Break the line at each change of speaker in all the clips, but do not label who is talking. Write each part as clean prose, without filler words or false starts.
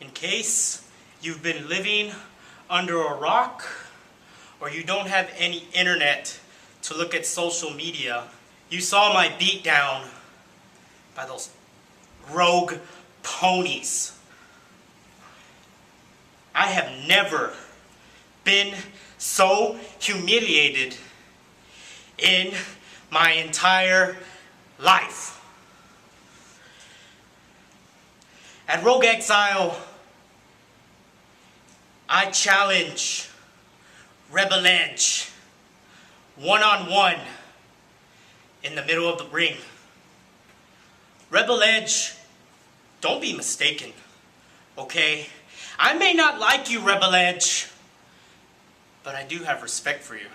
In case you've been living under a rock or you don't have any internet to look at social media, you saw my beatdown by those rogue ponies. I have never been so humiliated in my entire life. At Rogue Exile, I challenge Rebel Edge one-on-one in the middle of the ring. Rebel Edge, don't be mistaken, okay? I may not like you, Rebel Edge, but I do have respect for you.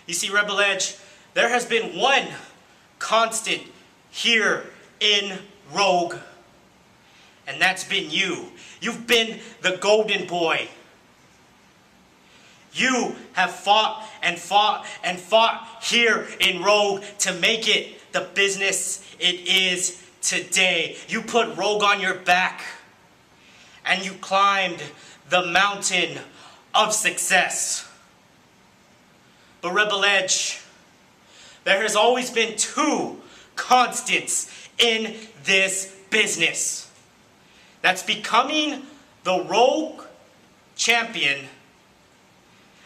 You see, Rebel Edge, there has been one constant here in Rogue, and that's been you. You've been the golden boy. You have fought and fought and fought here in Rogue to make it the business it is today. You put Rogue on your back and you climbed the mountain of success. But Rebel Edge, there has always been two constants in this business. That's becoming the Rogue champion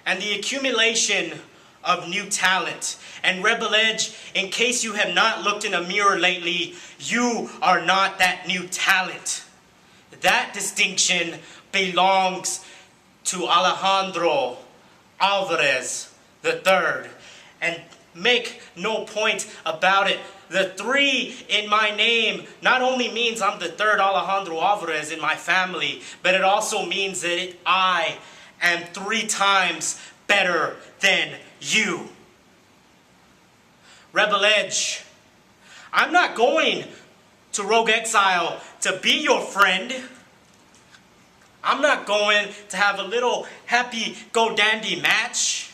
and the accumulation of new talent. And Rebel Edge, in case you have not looked in a mirror lately, you are not that new talent. That distinction belongs to Alejandro Alvarez III. And make no point about it, the 3 in my name not only means I'm the third Alejandro Alvarez in my family, but it also means that I am 3 times better than you. Rebel Edge, I'm not going to Rogue Exile to be your friend. I'm not going to have a little happy-go-dandy match.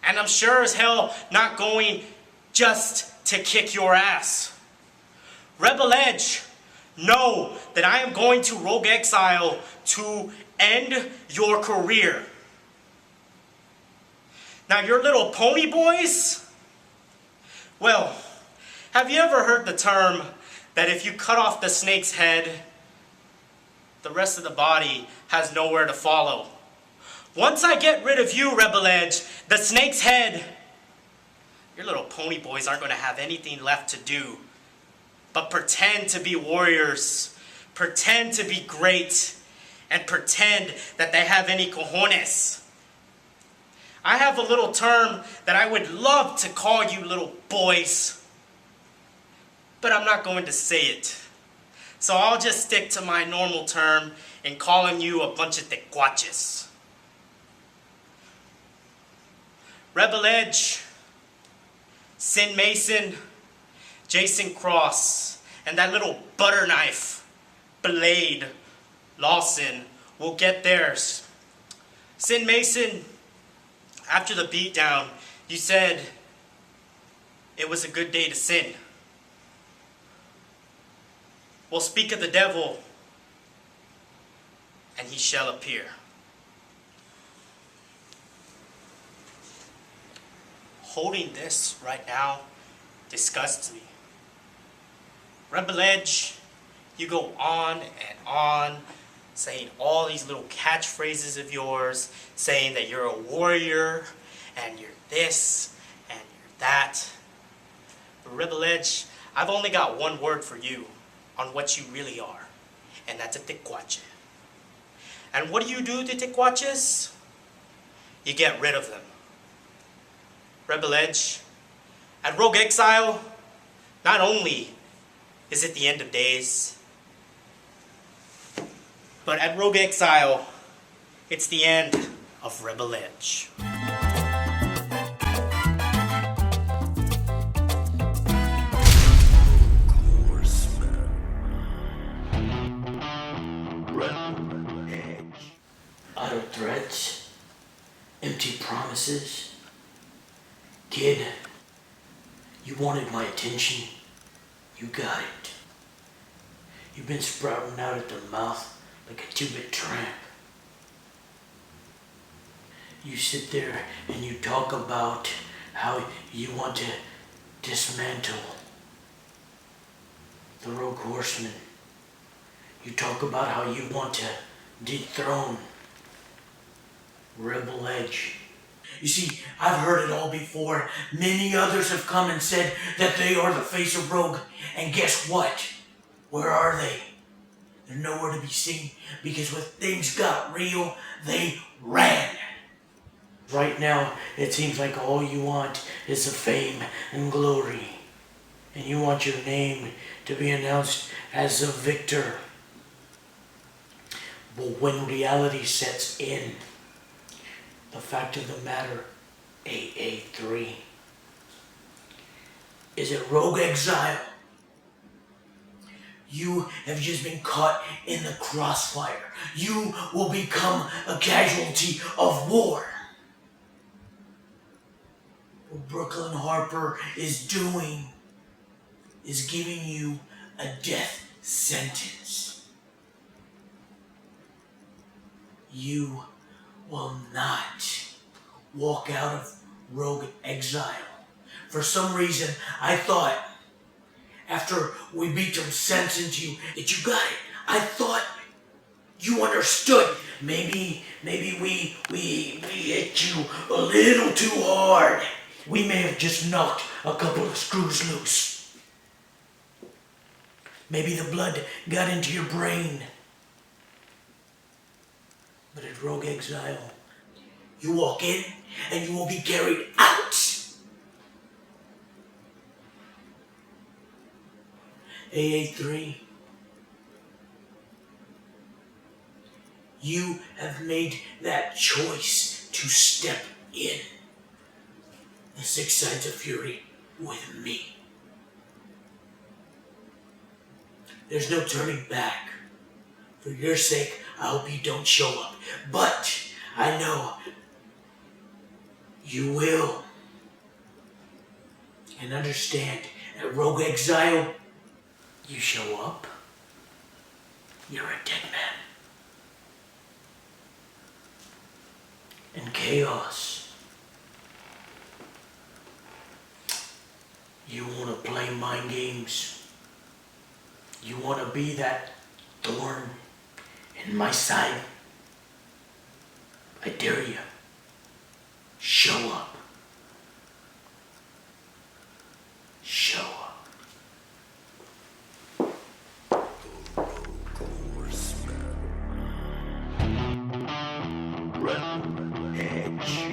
And I'm sure as hell not going just to kick your ass. Rebel Edge, know that I am going to Rogue Exile to end your career. Now your little pony boys, well, have you ever heard the term that if you cut off the snake's head, the rest of the body has nowhere to follow? Once I get rid of you, Rebel Edge, the snake's head, your little pony boys aren't going to have anything left to do but pretend to be warriors, pretend to be great, and pretend that they have any cojones. I have a little term that I would love to call you little boys, but I'm not going to say it. So I'll just stick to my normal term and calling you a bunch of tecuaches. Rebel Edge, Sin Mason, Jason Cross, and that little butter knife, Blade Lawson, will get theirs. Sin Mason, after the beatdown, you said it was a good day to sin. Well, speak of the devil, and he shall appear. Holding this right now disgusts me. Rebel Edge, you go on and on, saying all these little catchphrases of yours, saying that you're a warrior, and you're this, and you're that. But Rebel Edge, I've only got one word for you on what you really are, and that's a tecuache. And what do you do to tecuaches? You get rid of them. Rebel Edge, at Rogue Exile, not only is it the end of days, but at Rogue Exile, it's the end of Rebel Edge.
Horsemen. Rebel Edge.
Idle threats, empty promises. Kid, you wanted my attention, you got it. You've been sprouting out at the mouth like a two-bit tramp. You sit there and you talk about how you want to dismantle the Rogue Horsemen. You talk about how you want to dethrone Rebel Edge. You see, I've heard it all before. Many others have come and said that they are the face of Rogue. And guess what? Where are they? They're nowhere to be seen, because when things got real, they ran. Right now, it seems like all you want is the fame and glory. And you want your name to be announced as a victor. But when reality sets in, the fact of the matter, AA3, is it Rogue Exile? You have just been caught in the crossfire. You will become a casualty of war. What Brooklyn Harper is doing is giving you a death sentence. You will not walk out of Rogue Exile. For some reason, I thought after we beat some sense into you that you got it. I thought you understood. Maybe we hit you a little too hard. We may have just knocked a couple of screws loose. Maybe the blood got into your brain. But at Rogue Exile, you walk in and you will be carried out. AA3, you have made that choice to step in the 6 sides of fury with me. There's no turning back. For your sake, I hope you don't show up. But I know you will. And understand, at Rogue Exile, you show up, you're a dead man. In chaos, you want to play mind games. You want to be that thorn in my side. I dare you. Show up. Show up.
Red Edge.